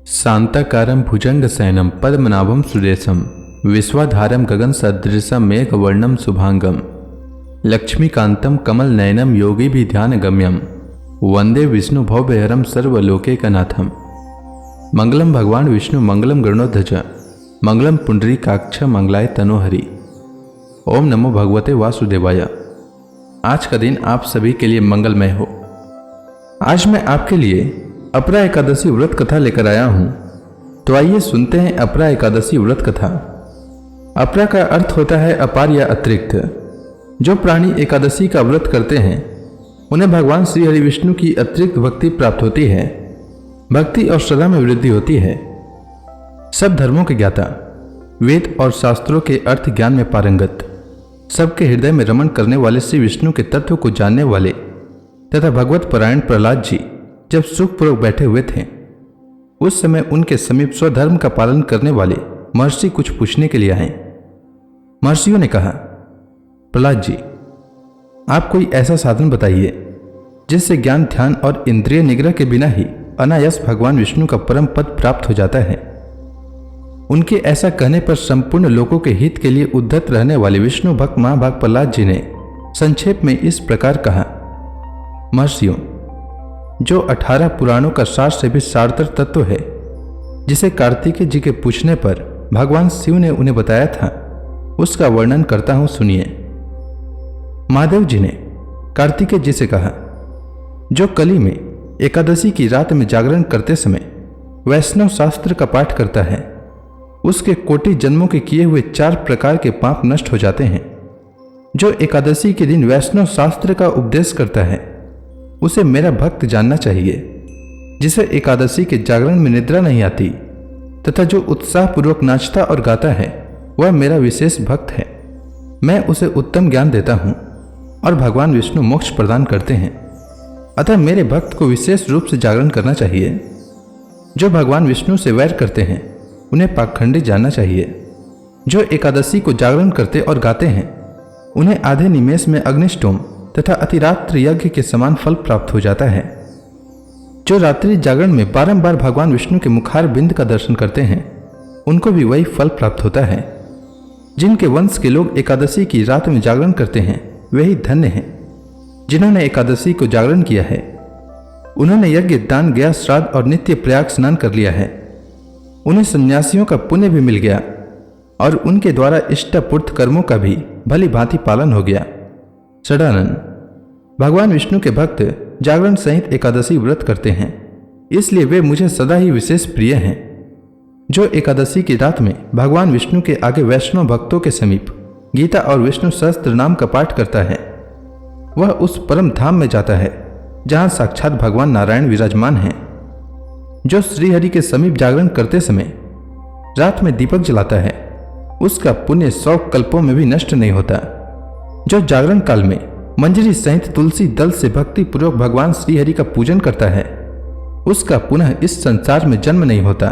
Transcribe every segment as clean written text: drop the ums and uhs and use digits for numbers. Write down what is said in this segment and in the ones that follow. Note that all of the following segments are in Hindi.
शांताकारं भुजंगशयनं पद्मनाभं सुरेशं विश्वाधारं गगनसदृशं मेघवर्णं शुभांगं लक्ष्मीकान्तं कमलनयनं योगिभिर्ध्यानगम्यं वंदे विष्णु भवभयहरं सर्वलोकैकनाथं। मंगलम भगवान विष्णु मंगलम गरुड़ध्वज मंगलम पुंडरीकाक्ष मंगलाय तनोहरि। ओम नमो भगवते वासुदेवाय। आज का दिन आप सभी के लिए मंगलमय हो। आज मैं आपके लिए अपरा एकादशी व्रत कथा लेकर आया हूं। तो आइए सुनते हैं अपरा एकादशी व्रत कथा। अपरा का अर्थ होता है अपार या अतिरिक्त। जो प्राणी एकादशी का व्रत करते हैं उन्हें भगवान श्री हरि विष्णु की अतिरिक्त भक्ति प्राप्त होती है। भक्ति और श्रद्धा में वृद्धि होती है। सब धर्मों के ज्ञाता, वेद और शास्त्रों के अर्थ ज्ञान में पारंगत, सबके हृदय में रमण करने वाले श्री विष्णु के तत्व को जानने वाले तथा भगवत परायण प्रहलाद जी जब सुखपूर्वक बैठे हुए थे, उस समय उनके समीप स्वधर्म का पालन करने वाले महर्षि कुछ पूछने के लिए आए। महर्षियों ने कहा, प्रहलाद जी, आप कोई ऐसा साधन बताइए जिससे ज्ञान, ध्यान और इंद्रिय निग्रह के बिना ही अनायास भगवान विष्णु का परम पद प्राप्त हो जाता है। उनके ऐसा कहने पर संपूर्ण लोगों के हित के लिए उद्धत रहने वाले विष्णु भक्त महाभाग प्रहलाद जी ने संक्षेप में इस प्रकार कहा, महर्षियों, जो 18 पुराणों का सार से भी सारतर तत्व है, जिसे कार्तिकेय जी के पूछने पर भगवान शिव ने उन्हें बताया था, उसका वर्णन करता हूं, सुनिए। महादेव जी ने कार्तिकेय जी से कहा, जो कली में एकादशी की रात में जागरण करते समय वैष्णव शास्त्र का पाठ करता है, उसके कोटि जन्मों के किए हुए 4 प्रकार के पाप नष्ट हो जाते हैं। जो एकादशी के दिन वैष्णव शास्त्र का उपदेश करता है, उसे मेरा भक्त जानना चाहिए। जिसे एकादशी के जागरण में निद्रा नहीं आती तथा जो उत्साहपूर्वक नाचता और गाता है, वह मेरा विशेष भक्त है। मैं उसे उत्तम ज्ञान देता हूँ और भगवान विष्णु मोक्ष प्रदान करते हैं। अतः मेरे भक्त को विशेष रूप से जागरण करना चाहिए। जो भगवान विष्णु से वैर करते हैं, उन्हें पाखंडी जानना चाहिए। जो एकादशी को जागरण करते और गाते हैं, उन्हें आधे निमेष में अग्निष्टोम तथा अतिरात्र यज्ञ के समान फल प्राप्त हो जाता है। जो रात्रि जागरण में बारंबार भगवान विष्णु के मुखार बिंद का दर्शन करते हैं, उनको भी वही फल प्राप्त होता है। जिनके वंश के लोग एकादशी की रात में जागरण करते हैं, वे ही धन्य हैं। जिन्होंने एकादशी को जागरण किया है, उन्होंने यज्ञ, दान, गया, श्राद्ध और नित्य प्रयाग स्नान कर लिया है। उन्हें सन्यासियों का पुण्य भी मिल गया और उनके द्वारा इष्टपूर्त कर्मों का भी भली भांति पालन हो गया। षडानन, भगवान विष्णु के भक्त जागरण सहित एकादशी व्रत करते हैं, इसलिए वे मुझे सदा ही विशेष प्रिय हैं। जो एकादशी की रात में भगवान विष्णु के आगे वैष्णव भक्तों के समीप गीता और विष्णु सहस्त्र नाम का पाठ करता है, वह उस परम धाम में जाता है जहां साक्षात भगवान नारायण विराजमान हैं। जो श्रीहरि के समीप जागरण करते समय रात में दीपक जलाता है, उसका पुण्य 100 कल्पों में भी नष्ट नहीं होता। जो जागरण काल में मंजरी सहित तुलसी दल से भक्ति पूर्वक भगवान श्रीहरि का पूजन करता है, उसका पुनः इस संसार में जन्म नहीं होता।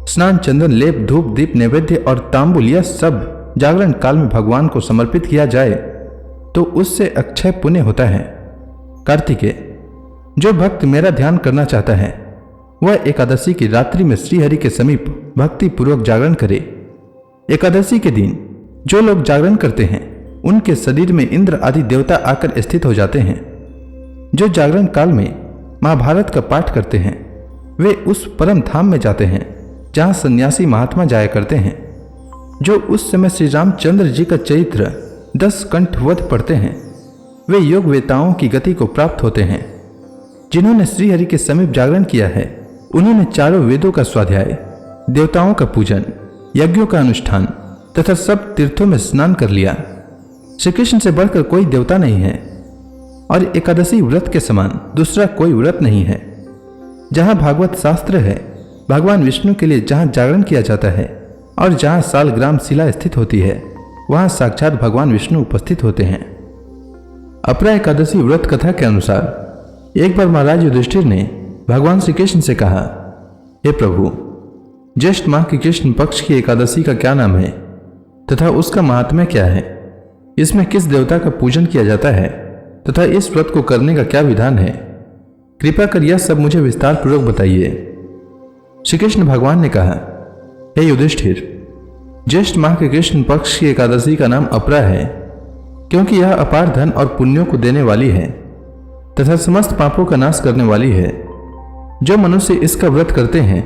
स्नान, चंदन, लेप, धूप, दीप, नैवेद्य और तांबुल, यह सब जागरण काल में भगवान को समर्पित किया जाए तो उससे अक्षय पुण्य होता है। कार्तिकेय, जो भक्त मेरा ध्यान करना चाहता है, वह एकादशी की रात्रि में श्रीहरि के समीप भक्ति पूर्वक जागरण करे। एकादशी के दिन जो लोग जागरण करते हैं, उनके शरीर में इंद्र आदि देवता आकर स्थित हो जाते हैं। जो जागरण काल में महाभारत का पाठ करते हैं, वे उस परम धाम में जाते हैं जहां सन्यासी महात्मा जाया करते हैं। जो उस समय श्री रामचंद्र जी का चरित्र 10 कंठवध पढ़ते हैं, वे योग वेताओं की गति को प्राप्त होते हैं। जिन्होंने श्रीहरि के समीप जागरण किया है, उन्होंने चारों वेदों का स्वाध्याय, देवताओं का पूजन, यज्ञों का अनुष्ठान तथा सब तीर्थों में स्नान कर लिया। श्री कृष्ण से बढ़कर कोई देवता नहीं है और एकादशी व्रत के समान दूसरा कोई व्रत नहीं है। जहां भागवत शास्त्र है, भगवान विष्णु के लिए जहां जागरण किया जाता है और जहां सालग्राम शिला स्थित होती है, वहां साक्षात भगवान विष्णु उपस्थित होते हैं। अपरा एकादशी व्रत कथा के अनुसार एक बार महाराज युधिष्ठिर ने भगवान श्री कृष्ण से कहा, हे प्रभु, ज्येष्ठ माह की कृष्ण पक्ष की एकादशी का क्या नाम है तथा उसका महात्म्य क्या है? इसमें किस देवता का पूजन किया जाता है तथा इस व्रत को करने का क्या विधान है? कृपा कर यह सब मुझे विस्तार पूर्वक बताइए। श्री कृष्ण भगवान ने कहा, हे युधिष्ठिर, ज्येष्ठ माह के कृष्ण पक्ष की एकादशी का नाम अपरा है, क्योंकि यह अपार धन और पुण्यों को देने वाली है तथा समस्त पापों का नाश करने वाली है। जो मनुष्य इसका व्रत करते हैं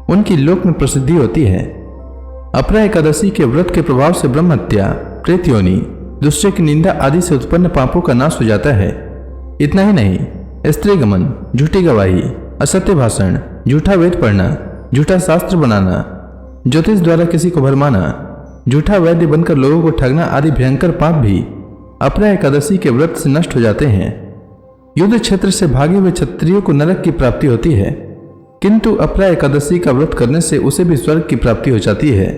उनकी लोक में प्रसिद्धि होती है। अपरा एकादशी के व्रत के प्रभाव से ब्रह्म हत्या, प्रेत योनि, दूसरे की निंदा आदि से उत्पन्न पापों का नाश हो जाता है। इतना ही नहीं, स्त्री गमन, झूठी गवाही, असत्य भाषण, झूठा वेद पढ़ना, झूठा शास्त्र बनाना, ज्योतिष द्वारा किसी को भरमाना, झूठा वैद्य बनकर लोगों को ठगना आदि भयंकर पाप भी अपरा एकादशी के व्रत से नष्ट हो जाते हैं। युद्ध क्षेत्र से भागे हुए क्षत्रियों को नरक की प्राप्ति होती है, किंतु अपरा एकादशी का व्रत करने से उसे भी स्वर्ग की प्राप्ति हो जाती है।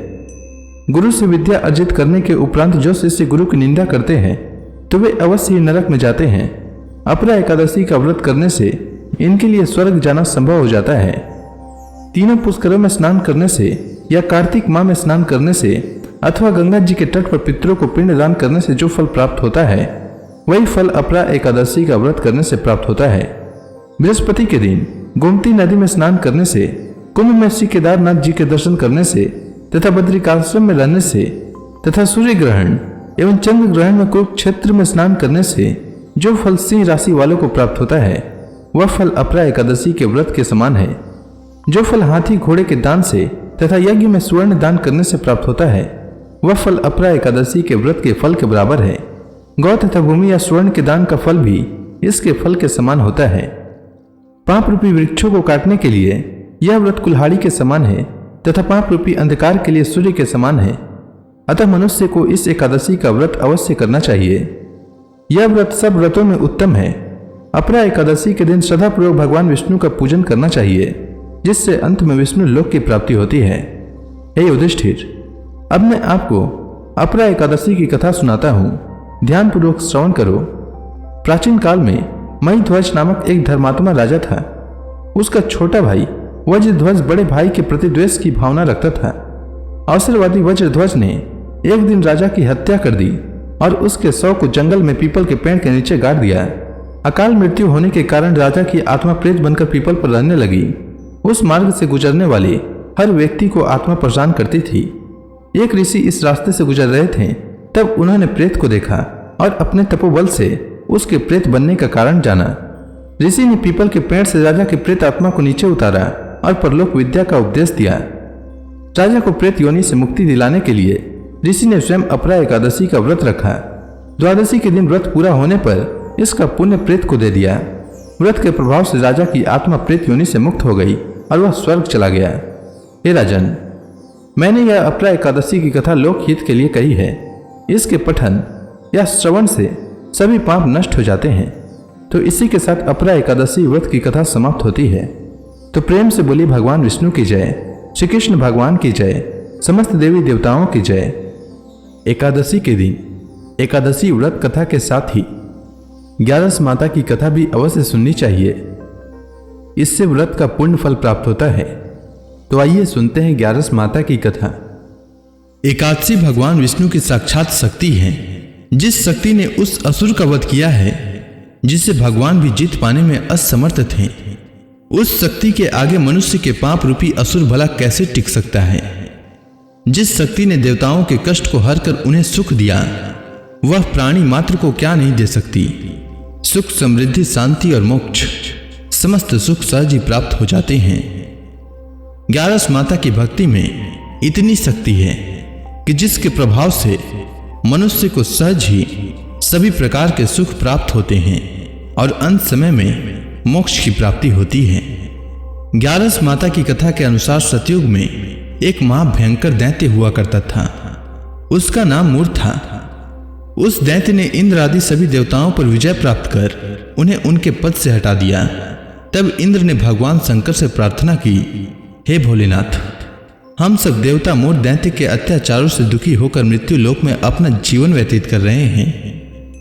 गुरु से विद्या अर्जित करने के उपरांत जो शिष्य गुरु की निंदा करते हैं तो वे अवश्य ही नरक में जाते हैं। अपरा एकादशी का व्रत करने से इनके लिए स्वर्ग जाना संभव हो जाता है। तीनों पुष्करों में स्नान करने से या कार्तिक माह में स्नान करने से अथवा गंगा जी के तट पर पितरों को पिंड दान करने से जो फल प्राप्त होता है वही फल अपरा एकादशी का व्रत करने से प्राप्त होता है। बृहस्पति के दिन गोमती नदी में स्नान करने से, कुंभ में श्री केदारनाथ जी के दर्शन करने से तथा बद्रिकाश्रम में रहने से तथा सूर्य ग्रहण एवं चंद्र ग्रहण में कुरुक्षेत्र में स्नान करने से जो फल सिंह राशि वालों को प्राप्त होता है वह फल अपरा एकादशी के व्रत के समान है। जो फल हाथी घोड़े के दान से तथा यज्ञ में स्वर्ण दान करने से प्राप्त होता है वह फल अपरा एकादशी के व्रत के फल के बराबर है। गौ तथा भूमि या स्वर्ण के दान का फल भी इसके फल के समान होता है। पाप रूपी वृक्षों को काटने के लिए यह व्रत कुल्हाड़ी के समान है तथा पाप रूपी अंधकार के लिए सूर्य के समान है। अतः मनुष्य को इस एकादशी का व्रत अवश्य करना चाहिए। यह व्रत सब व्रतों में उत्तम है। अपरा एकादशी के दिन श्रद्धापूर्वक भगवान विष्णु का पूजन करना चाहिए, जिससे अंत में विष्णु लोक की प्राप्ति होती है। हे युधिष्ठिर, अब मैं आपको अपरा एकादशी की कथा सुनाता हूँ, ध्यानपूर्वक श्रवण करो। प्राचीन काल में महीध्वज नामक एक धर्मात्मा राजा था। उसका छोटा भाई वज्रध्वज बड़े भाई के प्रति द्वेष की भावना रखता था। अवसरवादी वज्रध्वज ने एक दिन राजा की हत्या कर दी और उसके शव को जंगल में पीपल के पेड़ के नीचे गाड़ दिया। अकाल मृत्यु होने के कारण राजा की आत्मा प्रेत बनकर पीपल पर रहने लगी। उस मार्ग से गुजरने वाले हर व्यक्ति को आत्मा परेशान करती थी। एक ऋषि इस रास्ते से गुजर रहे थे, तब उन्होंने प्रेत को देखा और अपने तपोबल से उसके प्रेत बनने का कारण जाना। ऋषि ने पीपल के पेड़ से राजा की प्रेत आत्मा को नीचे उतारा और परलोक विद्या का उपदेश दिया। राजा को प्रेत योनि से मुक्ति दिलाने के लिए ऋषि ने स्वयं अपरा एकादशी का व्रत रखा। द्वादशी के दिन व्रत पूरा होने पर इसका पुण्य प्रेत को दे दिया। व्रत के प्रभाव से राजा की आत्मा प्रेत योनि से मुक्त हो गई और वह स्वर्ग चला गया। हे राजन, मैंने यह अपरा एकादशी की कथा लोकहित के लिए कही है। इसके पठन या श्रवण से सभी पाप नष्ट हो जाते हैं। तो इसी के साथ अपरा एकादशी व्रत की कथा समाप्त होती है। तो प्रेम से बोली भगवान विष्णु की जय, श्री कृष्ण भगवान की जय, समस्त देवी देवताओं की जय। एकादशी के दिन एकादशी व्रत कथा के साथ ही 11 माता की कथा भी अवश्य सुननी चाहिए। इससे व्रत का पूर्ण फल प्राप्त होता है। तो आइए सुनते हैं 11 माता की कथा। एकादशी भगवान विष्णु की साक्षात शक्ति है। जिस शक्ति ने उस असुर का वध किया है जिसे भगवान भी जीत पाने में असमर्थ थे, उस शक्ति के आगे मनुष्य के पाप रूपी असुर भला कैसे टिक सकता है। जिस शक्ति ने देवताओं के कष्ट को हर कर उन्हें सुख दिया, वह प्राणी मात्र को क्या नहीं दे सकती। सुख, समृद्धि, शांति और मोक्ष, समस्त सुख सहज ही प्राप्त हो जाते हैं। 11 माता की भक्ति में इतनी शक्ति है कि जिसके प्रभाव से मनुष्य को सहज ही सभी प्रकार के सुख प्राप्त होते हैं और अंत समय में मोक्ष की प्राप्ति होती है। 11 माता की कथा के अनुसार सतयुग में एक महाभयंकर दैत्य हुआ करता था। उसका नाम मूर था। उस दैत्य ने इंद्र आदि सभी देवताओं पर विजय प्राप्त कर उन्हें उनके पद से हटा दिया। तब इंद्र ने भगवान शंकर से प्रार्थना की, हे भोलेनाथ, हम सब देवता मूर दैत्य के अत्याचारों से दुखी होकर मृत्यु लोक में अपना जीवन व्यतीत कर रहे हैं।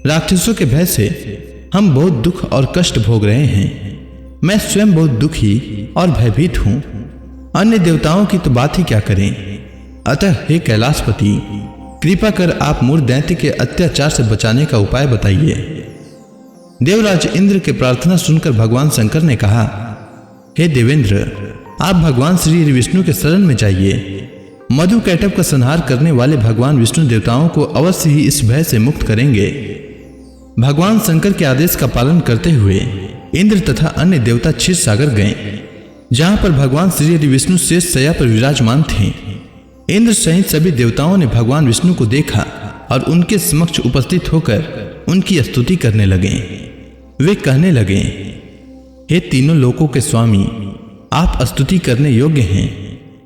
राक्षसों के भय से हम बहुत दुख और कष्ट भोग रहे हैं। मैं स्वयं बहुत दुखी और भयभीत हूं। अन्य देवताओं की तो बात ही क्या करें। अतः हे कैलाशपति, कृपा कर आप मूर दैत्य के अत्याचार से बचाने का उपाय बताइए। देवराज इंद्र के प्रार्थना सुनकर भगवान शंकर ने कहा, हे देवेंद्र, आप भगवान श्री हरि विष्णु के शरण में जाइए। मधु कैटव का संहार करने वाले भगवान विष्णु देवताओं को अवश्य ही इस भय से मुक्त करेंगे। भगवान शंकर के आदेश का पालन करते हुए इंद्र तथा अन्य देवता क्षीर सागर गए, जहां पर भगवान श्री हरि विष्णु शेष शैया पर विराजमान थे। इंद्र सहित सभी देवताओं ने भगवान विष्णु को देखा और उनके समक्ष उपस्थित होकर उनकी स्तुति करने लगे। वे कहने लगे, हे तीनों लोकों के स्वामी, आप स्तुति करने योग्य हैं।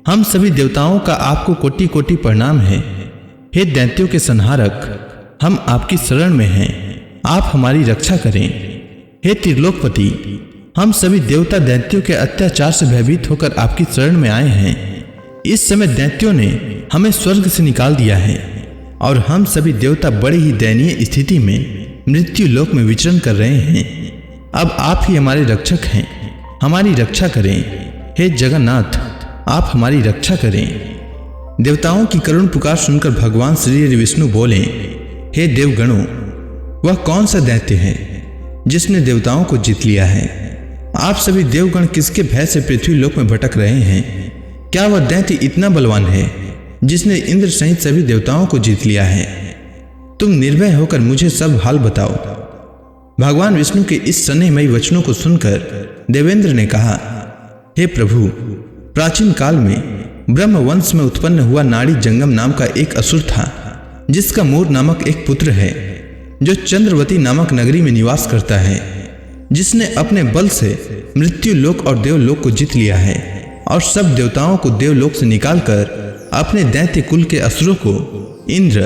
हम सभी देवताओं का आपको कोटि कोटि प्रणाम है। हे दैत्यों के संहारक, हम आपकी शरण में हैं, आप हमारी रक्षा करें। हे त्रिलोकपति, हम सभी देवता दैत्यों के अत्याचार से भयभीत होकर आपकी शरण में आए हैं। इस समय दैत्यों ने हमें स्वर्ग से निकाल दिया है और हम सभी देवता बड़ी ही दयनीय स्थिति में मृत्यु लोक में विचरण कर रहे हैं। अब आप ही हमारे रक्षक हैं, हमारी रक्षा करें। हे जगन्नाथ, आप हमारी रक्षा करें। देवताओं की करुण पुकार सुनकर भगवान श्री हरि विष्णु बोले, हे देवगणों, वह कौन सा दैत्य है जिसने देवताओं को जीत लिया है? आप सभी देवगण किसके भय से पृथ्वी लोक में भटक रहे हैं? क्या वह दैत्य इतना बलवान है जिसने इंद्र सहित सभी देवताओं को जीत लिया है? तुम निर्भय होकर मुझे सब हाल बताओ। भगवान विष्णु के इस स्नेहमयी वचनों को सुनकर देवेंद्र ने कहा, हे प्रभु, प्राचीन काल में ब्रह्म वंश में उत्पन्न हुआ नाड़ी जंगम नाम का एक असुर था, जिसका मूर नामक एक पुत्र है, जो चंद्रवती नामक नगरी में निवास करता है, जिसने अपने बल से मृत्यु लोक और देवलोक को जीत लिया है और सब देवताओं को देवलोक से निकालकर अपने दैत्य कुल के असुरों को इंद्र,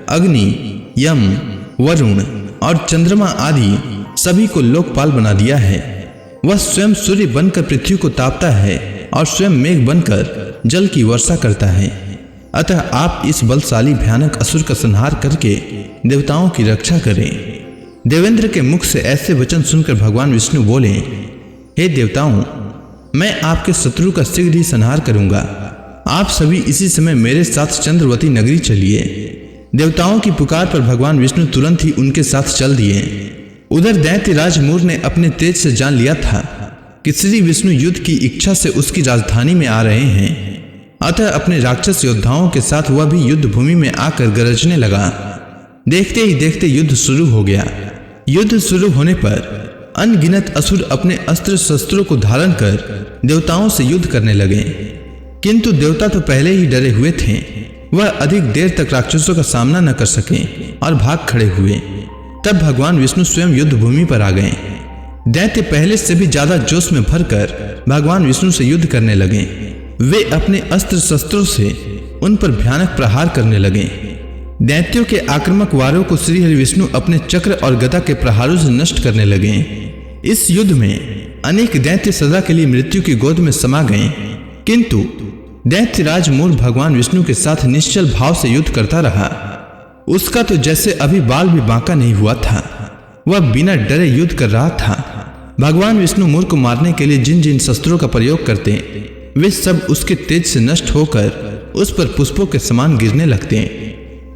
अग्नि, यम, वरुण और चंद्रमा आदि सभी को लोकपाल बना दिया है। वह स्वयं सूर्य बनकर पृथ्वी को तापता है और स्वयं मेघ बनकर जल की वर्षा करता है। अतः आप इस बलशाली भयानक असुर का संहार करके देवताओं की रक्षा करें। देवेंद्र के मुख से ऐसे वचन सुनकर भगवान विष्णु बोले, हे देवताओं, मैं आपके शत्रु का शीघ्र ही संहार करूंगा। आप सभी इसी समय मेरे साथ चंद्रवती नगरी चलिए। देवताओं की पुकार पर भगवान विष्णु तुरंत ही उनके साथ चल दिए। उधर दैत्य राज मूर ने अपने तेज से जान लिया था कि श्री विष्णु युद्ध की इच्छा से उसकी राजधानी में आ रहे हैं। अतः अपने राक्षस योद्धाओं के साथ वह भी युद्ध भूमि में आकर गरजने लगा। देखते ही देखते युद्ध शुरू हो गया। युद्ध शुरू होने पर अनगिनत असुर अपने अस्त्र शस्त्रों को धारण कर देवताओं से युद्ध करने लगे, किंतु देवता तो पहले ही डरे हुए थे। वह अधिक देर तक राक्षसों का सामना न कर सके और भाग खड़े हुए। तब भगवान विष्णु स्वयं युद्ध भूमि पर आ गए। दैत्य पहले से भी ज्यादा जोश में भरकर भगवान विष्णु से युद्ध करने लगे। वे अपने अस्त्र शस्त्रों से उन पर भयानक प्रहार करने लगे। दैत्यों के आक्रामक वारों को श्री हरि विष्णु अपने चक्र और गदा के प्रहारों से नष्ट करने लगे। इस युद्ध में अनेक दैत्य सदा के लिए मृत्यु की गोद में समा गए, किंतु दैत्यराज मूर भगवान विष्णु के साथ निश्चल भाव से युद्ध करता रहा। उसका तो जैसे अभी बाल भी बांका नहीं हुआ था। वह बिना डरे युद्ध कर रहा था। भगवान विष्णु मूर को मारने के लिए जिन जिन शस्त्रों का प्रयोग करते, वे सब उसके तेज से नष्ट होकर उस पर पुष्पों के समान गिरने लगते।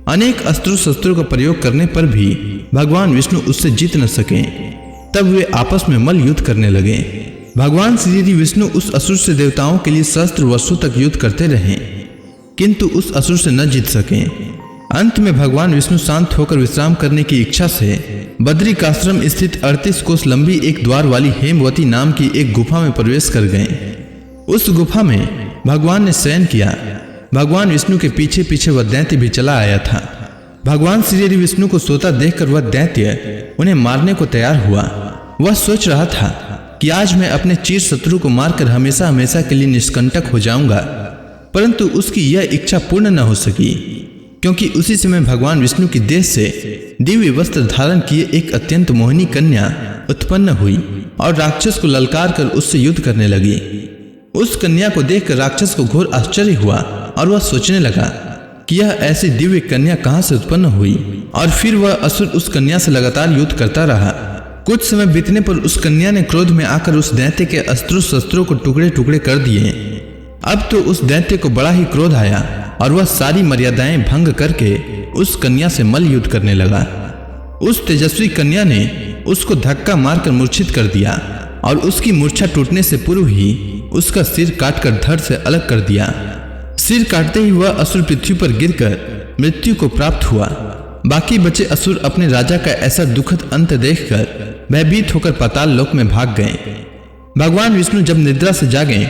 अनेक अस्त्रों शस्त्रों का प्रयोग करने पर भी भगवान विष्णु उससे जीत न सके। तब वे आपस में मल्ल युद्ध करने लगे। भगवान श्री विष्णु उस असुर से देवताओं के लिए सहस्त्र वर्षों तक युद्ध करते रहे, किंतु उस असुर से न जीत सके। अंत में भगवान विष्णु शांत होकर विश्राम करने की इच्छा से बद्रिकाश्रम स्थित 38 कोस लंबी एक द्वार वाली हेमवती नाम की एक गुफा में प्रवेश कर गए। उस गुफा में भगवान ने शयन किया। भगवान विष्णु के पीछे पीछे वह दैत्य भी चला आया था। भगवान श्री विष्णु को सोता देखकर वह दैत्य उन्हें मारने को तैयार हुआ। वह सोच रहा था कि आज मैं अपने चिर शत्रु को मारकर हमेशा हमेशा के लिए निष्कंटक हो जाऊंगा, परंतु उसकी यह इच्छा पूर्ण न हो सकी, क्योंकि उसी समय भगवान विष्णु की देह से दिव्य वस्त्र धारण किए एक अत्यंत मोहिनी कन्या उत्पन्न हुई और राक्षस को ललकार कर उससे युद्ध करने लगी। उस कन्या को देखकर राक्षस को घोर आश्चर्य हुआ और वह सोचने लगा कि यह ऐसी दिव्य कन्या कहां से उत्पन्न हुई, और फिर वह असुर उस कन्या से लगातार युद्ध करता रहा। कुछ समय बीतने पर उस कन्या ने क्रोध में आकर उस दैत्य के अस्त्रों शस्त्रों को टुकड़े टुकड़े कर दिए। अब तो उस दैत्य को बड़ा ही क्रोध आया और वह सारी मर्यादाएं भंग करके उस कन्या से मल्ल युद्ध करने लगा। उस तेजस्वी कन्या ने उसको धक्का मारकर मूर्छित कर दिया और उसकी मूर्छा टूटने से पूर्व ही उसका सिर काटकर धड़ से अलग कर दिया। सिर काटते ही वह असुर पृथ्वी पर गिरकर मृत्यु को प्राप्त हुआ। बाकी बचे असुर अपने राजा का ऐसा दुखद अंत देखकर भयभीत होकर पाताल लोक में भाग गए। भगवान विष्णु जब निद्रा से जागे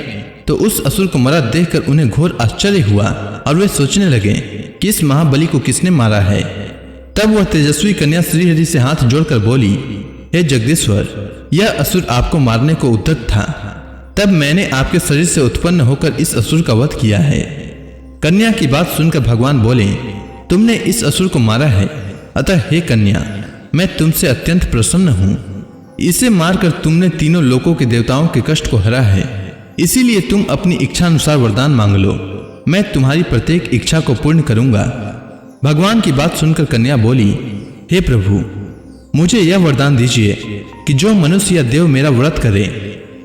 तो उस असुर को मरा देखकर उन्हें घोर आश्चर्य हुआ और वे सोचने लगे कि इस महाबली को किसने मारा है। तब वह तेजस्वी कन्या श्रीहरि से हाथ जोड़कर बोली, हे जगदीश्वर, यह असुर आपको मारने को उद्यत था। तब मैंने आपके शरीर से उत्पन्न होकर इस असुर का वध किया है। कन्या की बात सुनकर भगवान बोले, तुमने इस असुर को मारा है, अतः हे कन्या, मैं तुमसे अत्यंत प्रसन्न हूँ। इसे मारकर तुमने तीनों लोकों के देवताओं के कष्ट को हरा है, इसीलिए तुम अपनी इच्छा अनुसार वरदान मांग लो, मैं तुम्हारी प्रत्येक इच्छा को पूर्ण करूंगा। भगवान की बात सुनकर कन्या बोली, हे प्रभु, मुझे यह वरदान दीजिए कि जो मनुष्य या देव मेरा व्रत करे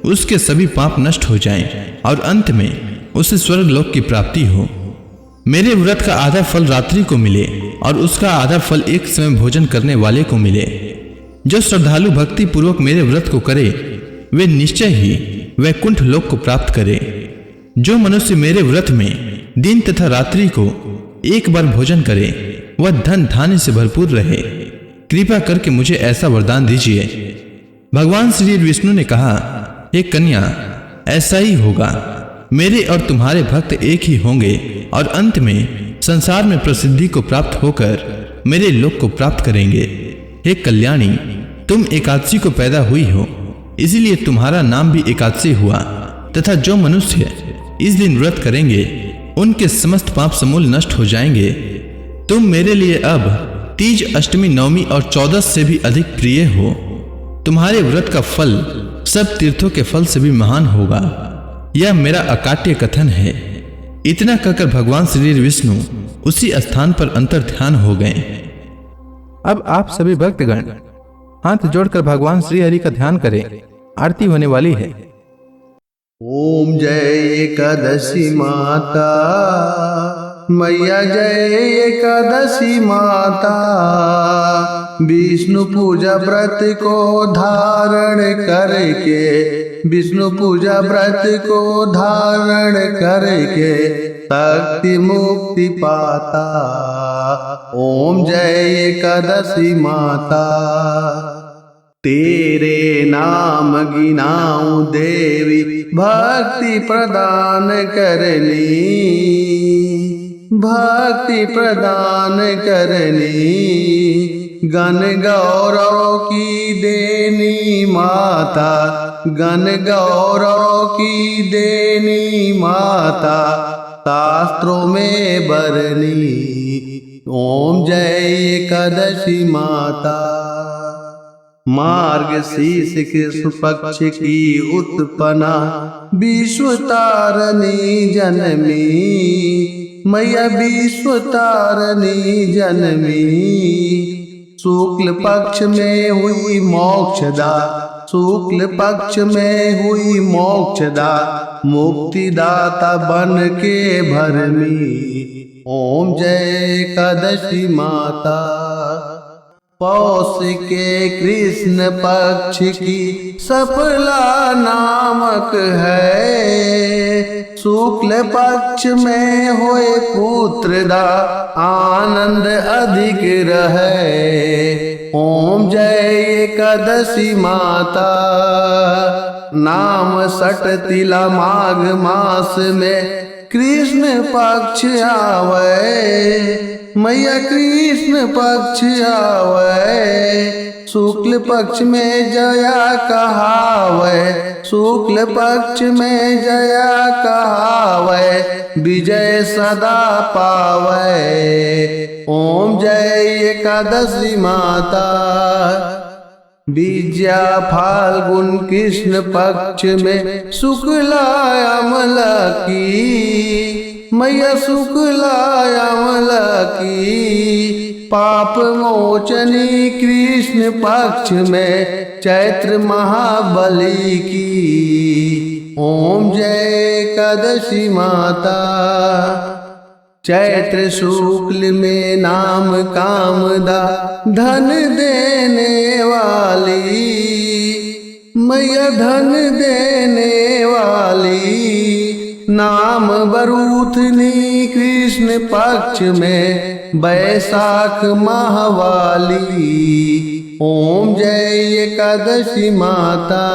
उसके सभी पाप नष्ट हो जाएं और अंत में उसे स्वर्ग लोक की प्राप्ति हो। मेरे व्रत का आधा फल रात्रि को मिले और उसका आधा फल एक समय भोजन करने वाले को मिले। जो श्रद्धालु भक्ति पूर्वक मेरे व्रत को करे वे निश्चय ही वैकुंठ लोक को प्राप्त करे। जो मनुष्य मेरे व्रत में दिन तथा रात्रि को एक बार भोजन करे वह धन धान्य से भरपूर रहे। कृपा करके मुझे ऐसा वरदान दीजिए। भगवान श्री विष्णु ने कहा, हे कन्या, ऐसा ही होगा। मेरे और तुम्हारे भक्त एक ही होंगे और अंत में संसार में प्रसिद्धि को प्राप्त होकर मेरे लोक को प्राप्त करेंगे। हे कल्याणी, तुम एकादशी को पैदा हुई हो, इसीलिए तुम्हारा नाम भी एकादशी हुआ। तथा जो मनुष्य इस दिन व्रत करेंगे उनके समस्त पाप समूल नष्ट हो जाएंगे। तुम मेरे लिए अब तीज, अष्टमी, नवमी और 14 से भी अधिक प्रिय हो। तुम्हारे व्रत का फल सब तीर्थों के फल से भी महान होगा। यह मेरा अकाट्य कथन है। इतना कहकर भगवान श्री विष्णु उसी स्थान पर अंतर ध्यान हो गए। अब आप सभी भक्तगण हाथ जोड़कर भगवान श्री हरि का ध्यान करें, आरती होने वाली है। ओम जय एकादशी माता, मैया जय एकादशी माता। विष्णु पूजा व्रत को धारण करके, विष्णु पूजा व्रत को धारण करके शक्ति मुक्ति पाता। ओम जय एकादशी माता। तेरे नाम गिनाऊं देवी, भक्ति प्रदान करनी, भक्ति प्रदान करनी। गण गौरव की देनी माता, गण गौरव की देनी माता, शास्त्रों में बरनी। ओम जय एकादशी माता। मार्गशीर्ष कृष्ण पक्ष की उत्पन्ना, विश्व तारणी जनमी, मैया विश्व तारणी जनमी। शुक्ल पक्ष में हुई मोक्षदा, शुक्ल पक्ष में हुई मोक्षदा, मुक्तिदाता बन के भरमी। ओम जय एकादशी माता। पौष के कृष्ण पक्ष की सफला नामक है। शुक्ल पक्ष में होए पुत्रदा, आनंद अधिक रहे। ओम जय एकादशी माता। नाम सट तिला माघ मास में कृष्ण पक्ष आवे, मैया कृष्ण पक्ष आवे। शुक्ल पक्ष में जया कहावे, शुक्ल पक्ष में जया कहावे, विजय सदा पावे। ओम जय एकादशी माता। विद्या फाल्गुन कृष्ण पक्ष में शुक्ला अमला की, मैया शुक्ला अमला की। पाप मोचनी कृष्ण पक्ष में चैत्र महाबली की। ओम जय एकादशी माता। चैत्र शुक्ल में नाम कामदा, धन देने वाली, मैया धन देने वाली, नाम बरूथनी कृष्ण पक्ष में बैसाख माहवाली। ओम जय एकादशी माता,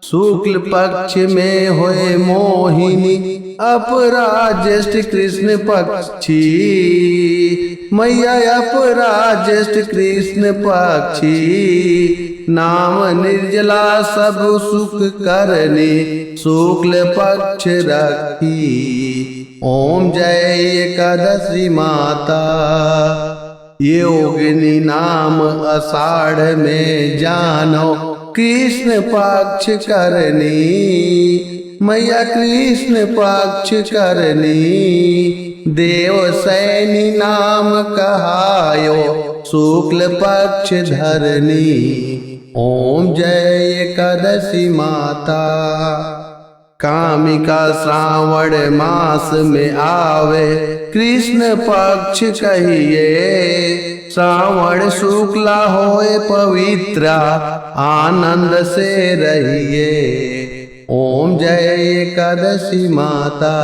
शुक्ल पक्ष में होए मोहिनी, अपराज्येष्ठ कृष्ण पक्षी। मैया अपराज्येष्ठ कृष्ण पक्षी, नाम निर्जला सब सुख करने, शुक्ल पक्ष रखी। ओम जय एकादशी माता, योगिनी नाम आषाढ़ में जानो, कृष्ण पक्ष करनी। मैया कृष्ण पक्ष करनी, देव सैनी नाम कहायो, शुक्ल पक्ष धरनी। ओम जय एकादशी माता, कामिका श्रावण मास में आवे, कृष्ण पक्ष कहिए। श्रावण शुक्ला होए पवित्रा, आनंद से रहिए। ओम जय एकादशी माता,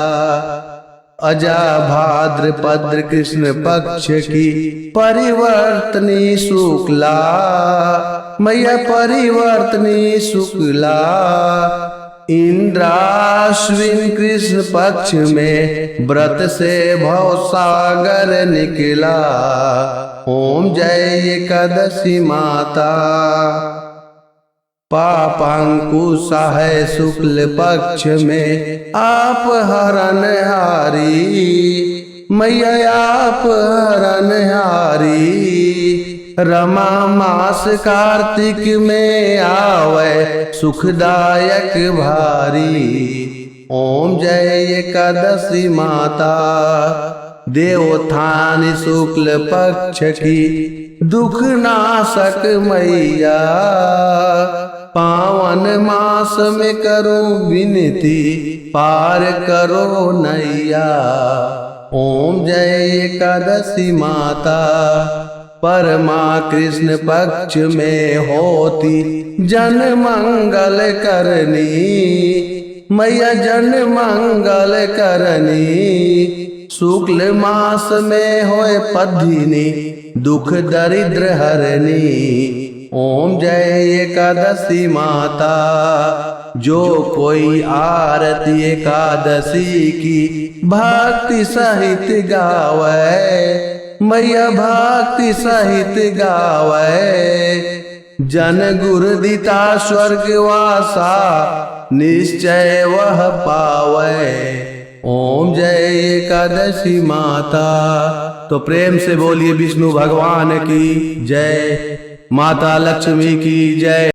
अजा भाद्रपद कृष्ण पक्ष की परिवर्तनी शुक्ला। मैया परिवर्तनी शुक्ला, इंद्राश्विन कृष्ण पक्ष में व्रत से भवसागर निकला। ओम जय एकादशी माता, पापांकुशा है शुक्ल पक्ष में, आप हरण हारी। मैया आप हरण हारी, रमा मास कार्तिक में आवे, सुखदायक भारी। ओम जय एकादशी माता, देवोत्थान शुक्ल पक्ष की दुख नाशक मैया। पावन मास में करो विनती, पार करो नैया। ओम जय एकादशी माता, परमा कृष्ण पक्ष में होती, जन मंगल करनी। मैया जन मंगल करनी, शुक्ल मास में होए पद्धिनी, दुख दरिद्र हरनी। ओम जय एकादशी माता, जो कोई आरती एकादशी की भक्ति सहित गावे। मैया भक्ति सहित गावे, जन गुरु दिता स्वर्गवासा, निश्चय वह पावे। ओम जय एकादशी माता। तो प्रेम से बोलिए विष्णु भगवान की जय, माता लक्ष्मी की जय।